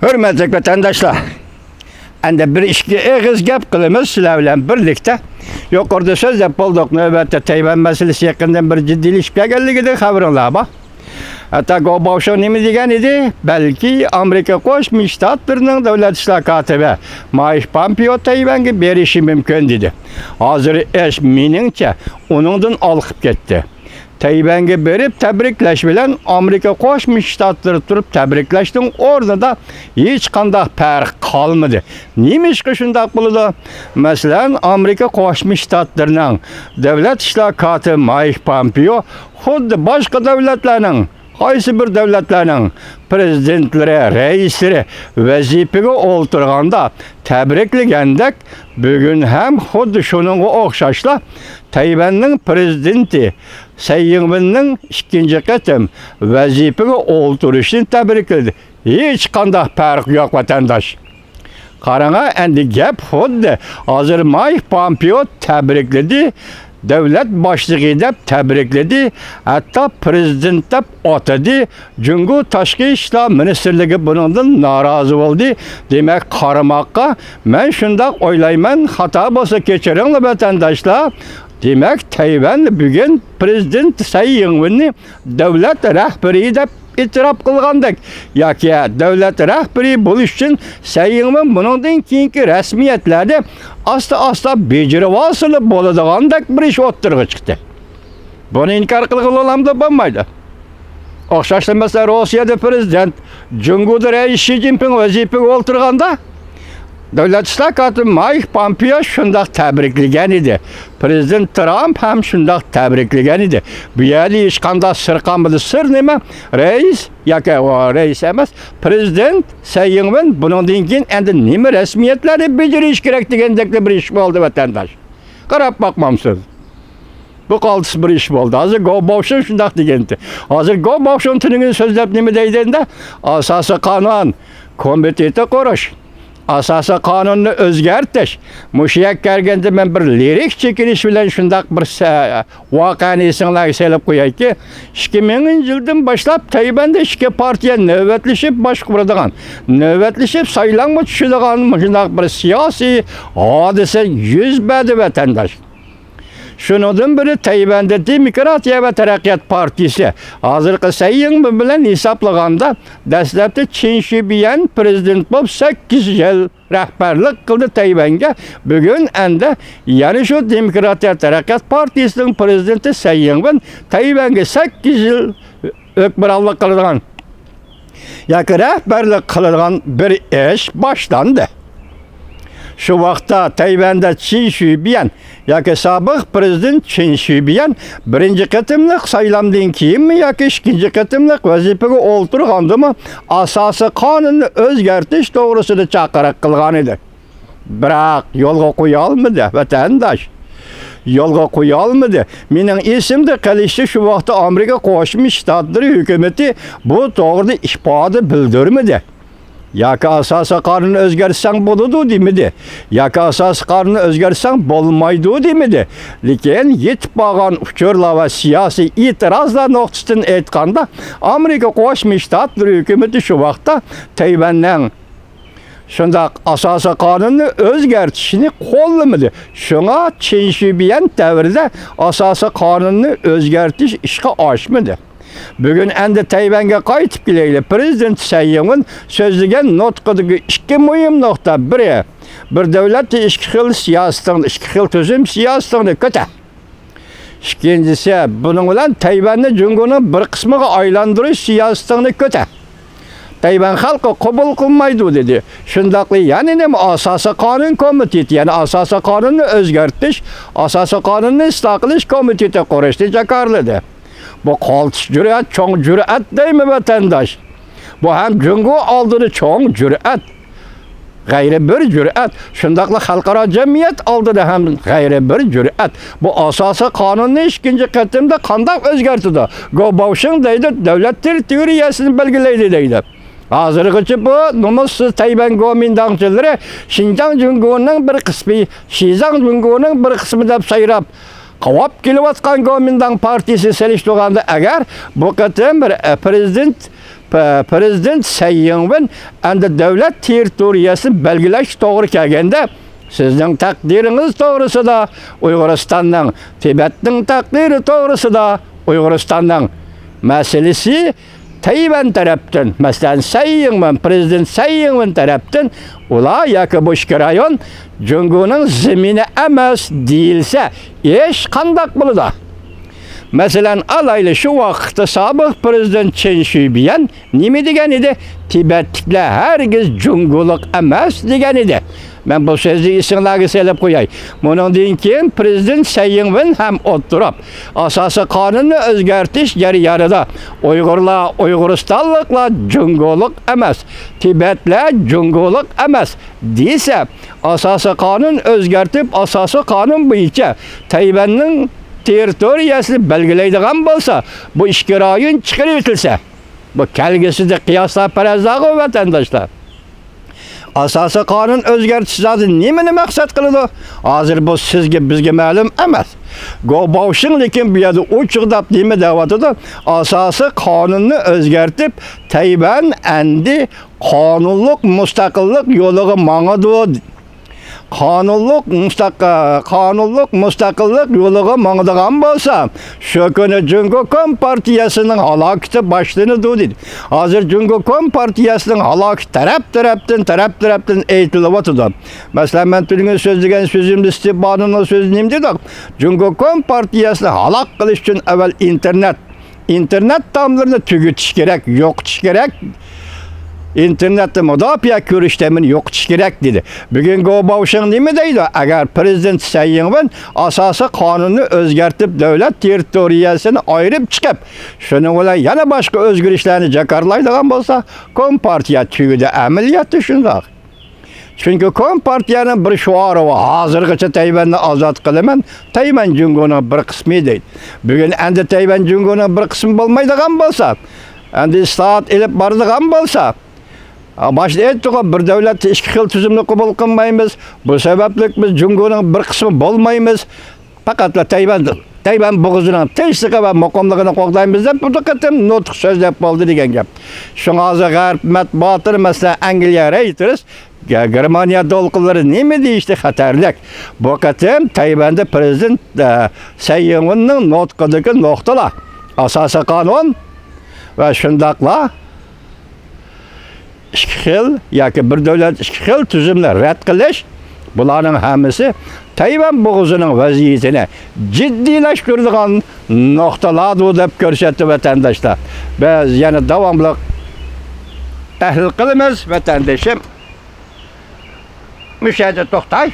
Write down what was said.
Hürmetli vatandaşlar, endi bir işki eğiz gap kılımız sizler bilen birlikte. Yukarıda söz yap olduk, növbette Tayvan meselesi yakından bir ciddileşip geldiğinde haberin var. Hatta Gobavşon nemi degan idi? Belki Amerika Qo'shma Shtatlarining davlat ishlar kotibi Mike Pompeo Tayvanga berishi mumkin dedi. Hozir ish meningcha uningdan olqib ketdi. Tayvanga berib tabriklash bilan Amerika Qo'shma Shtatlari turib tabriklashning o'rnida hech qanday farq qolmadi. Nima ishga shunday bo'ldi? Masalan, Amerika Qo'shma Shtatlarining davlat ishlar kotibi Mike Pompeo xuddi boshqa davlatlarning qaysi bir davlatlarning prezidentlari, reislari vazifaga o'tirganda tabriklagandek, bugun ham xuddi shuningga o'xshashla Tayvanning prezidenti Tsai Ing-wenning ikkinchi qatim vazifaga o'tirishini tabrikladi. Hech qanday farq yo'q vatandosh. Qaranga, endi gap xuddi hozir Mike Pompeo tabrikladi. Devlet başlığı deb tabrikladi, hatta prezident deb atadi. Jungo Tashqi ishlar ministrligi bundan norozi bo'ldi. Demak, qaramoqqa men shunday o'ylayman, xato bo'lsa kechiringlar vatandoshlar. Demak, Tayvan bugun prezident Tsai Ing-wenni davlat rahbari deb e'tirof qilgandek, yoki davlat rahbari bo'lish uchun Tsai Ing-wen bundan keyingi rasmiyatlarda asta becerib olsa bo'ladigandek bir ish o'ttirg'i chiqdi. Buni inkor qilgan olamda bo'lmaydi. O'xshashlamasa Rossiyada prezident Jungo'da rais Xi Jinping vazifaga o'tirganda davlat ishlar kotibi Mike Pompeo shunday tabriklagan edi. Prezident Trump ham shunday tabriklagan edi. Bu yerda hech qanday sir qolmadi. Sir nima? Rais yoki rais emas, prezident Tsai Ing-wen bundan keyin endi nima rasmiyatlarni bajarish kerak degandek bir ish bo'ldi vatandosh. Qarab boqmamsiz. Bu qaltis bir ish bo'ldi. Hozir Gobavşon shunday degandi. Hozir Gobavşon tuningen so'zlab nima deydida? Asosiy qonun komiteti qurish, asosiy qonunni o'zgartirish. Mushayak kelganda men bir lirik chekinish bilan shunday bir voqeani esinglarga solib qo'yayki, 2000-yildan boshlab Tayvanda ikki partiya navbatlashib boshqaradigan, navbatlashib saylanma tushadigan shunday bir siyosiy hodisa yuz berdi vatandosh. Şundan biri Tayvanda Demokratiya va Taraqqiyot partiyasi hozirgi Tsai Ing-wen bilan hisoblaganda dastlabda Chen Shui-bian prezident bo'lib 8 yil rahbarlik qildi Tayvanga. Bugun endi yana shu Demokratiya Taraqqiyot partiyasining prezidenti Tsai Ing-wen Tayvanga 8 yil hukmronlik qilgan, yoki rahbarlik qilgan bir ish boshlandi. Şu vaqtda Tayvanda Chen Shui-bian yoki sobiq prezident Chen Shui-bian birinchi qatimliq saylamdan keyinmi yoki ikkinchi qatimliq vazifaga o'tirgandimi asosiy qonunni o'zgartirish to'g'risida chaqiriq qilgan edi. Biroq yo'lga qo'ya olmadi vatandosh. Yo'lga qo'ya olmadi. Mening esimda qolishi shu vaqtda Amerika Qo'shma Shtatlari hukumati bu to'g'rida ifoda bildirmadi. Yoki asosiy qonunni o'zgartsang bo'ladi demidi, yoki asosiy qonunni o'zgartsang bo'lmaydi demidi. Lekin yetib bo'lgan uchurlar va siyosiy e'tirozlar nuqtasidan aytganda Amerika Qo'shma Shtatlari hukumati shu vaqtda Tayvanning shunday asosiy qonunni o'zgartirishni qo'llamadi. Shunga Chen Shui-bian davrida asosiy qonunni o'zgartirish ishga oshmadi. Bugün endi Tayvanga qaytib kelaylik. Prezident Tsai Ing-wen so'zlagan nutqidagi ikki muhim nuqta. Biri, bir davlat ikki xil siyosatni, ikki xil tuzum siyosatini ko'ta. İkincisi, bunun bilan Tayvanni Jungoning bir qismiga aylantirish siyosatini ko'ta. Tayvan xalqi qabul qilmaydi dedi. Shundaqli, ya'ni nima asosiy qonun komiteti, ya'ni asosiy qonunni o'zgartirish, asosiy qonunni isloh qilish komiteti qurishni jakarladi. Bu qaltis jur'at, cho'ng jur'at deymi vatandosh? Bu ham Jungo oldida cho'ng jur'at. G'ayri bir jur'at. Shundaqli xalqaro jamiyat oldida ham g'ayri bir jur'at. Bu asosiy qonunni ikkinchi qatimda qanday o'zgartirdi? Gobavşon deydi, davlat territoriyasini belgilaydi deydi. Hozirgacha bu nomussiz Tayvan gomindangchilari Xinjiang Jungoning bir qismi, Xizang Jungoning bir qismi deb sayrab qavab kelayotgan Kuomintang partiyasi selishtirganda agar bu qatim bir prezident prezident sayınven endi devlet territoriyasını belgileş doğru kelgende sizning takdiriniz doğrusida Uyg'uristonning, Tibetning takdiri doğrusida Uyg'uristonning meselesi Tayvan taraftan, mesela Sayınven, prezident Sayınven taraftan ular yoki boshqa rayon Jungoning zemini emas deyilse hech qanday bo'ladi. Mesela alaylı şu vaqtda sobiq prezident Chen Shui-bian nima degan edi? Tibetliklar hergiz Jungoluk emas degan edi. Ben bu sözü isimlerge selip koyay. Bundan keyin prezident Sayınven hem oturup asası kanunu özgertiş yarıda Uygurlar, Uyguristanlıklar Jungoluk emas, Tibetler Jungoluk emas deyse asası kanun özgertip asası kanun boyunca Tayvan'ın territoriyasını belgileydiğen bolsa bu işki rayon çıkarı ötülse bu kelgeside kıyasla perezdağı vatandaşlar. Asası kanun özgertisi zaten nimeni maksat kılıdı? Hazır bu sizge bizge ma'lum emas. Gobavşın lekin bu yerde uçuqdap nime davatıda asası kanunu özgertip Tayvan endi kanunluk mustaqillik yoluga mağadı. Kanunluk mustaqillik yoluga mağdığan bolsa şu günü Jungo Kompartiyasının halakıtı başlığını dedi. Hazır Jungo Kompartiyasının halakıtı tarap-taraptın eğitilip oturdu. Mesela ben tülüğün sözlügen sözümde istihbanının sözünüm dedik. Jungo Kompartiyasını halak kılış için evvel internet damlarını tügütüş gerek, yoktuş gerek. İnternette müdafiə görüşləmin yoxduş gerek dedi. Bugün Gobavşın nemi deydi? Eğer prezident Sayınven asası kanunu özgertip devlet territoriyasını ayırıp çıkıp şunun ola yana başka özgürlüklerini jakarlaydıgan bolsa Kompartiya tügüde əməliyyatı şundaq. Çünkü Kompartiyanın bir şuarı var. Hazırgıça Tayvan'ı azat kılıman Tayvan Jungo'nun bir kısmı değil. Bugün endi Tayvan Jungo'nun bir kısmı bulmaydıgan bolsa endi islahat elip bardıgan bolsa başta ettik bir devlet iki xil tüzümlü kabul kılmayımız. Bu sebeplik biz Jungo'nun bir kısmı bulmayımız. Fakat Tayvan boğazının teşviki ve mukamlığını qoqdayımız deb bu diqqatim nutq sözlep boldu degen gap. Şuna azı garp matbuatır mesela Angliya Reuters Germaniya dolqulları nemi deyişti xatarlik. Bu qatim Tayvan'da prezident Sayınven'nin nutqidagi noktalar. Asası kanun ve şundaqla iki xil yoki bir devlet iki xil tüzümler rad qilish bularning hammasi Tayvan boğazının vaziyetini ciddiyleştirdiğen noktalardır deb ko'rsatdi vatandaşlar. Biz yana davamlı tahlil qilamiz vatandaşım. Müşahede to'xtay.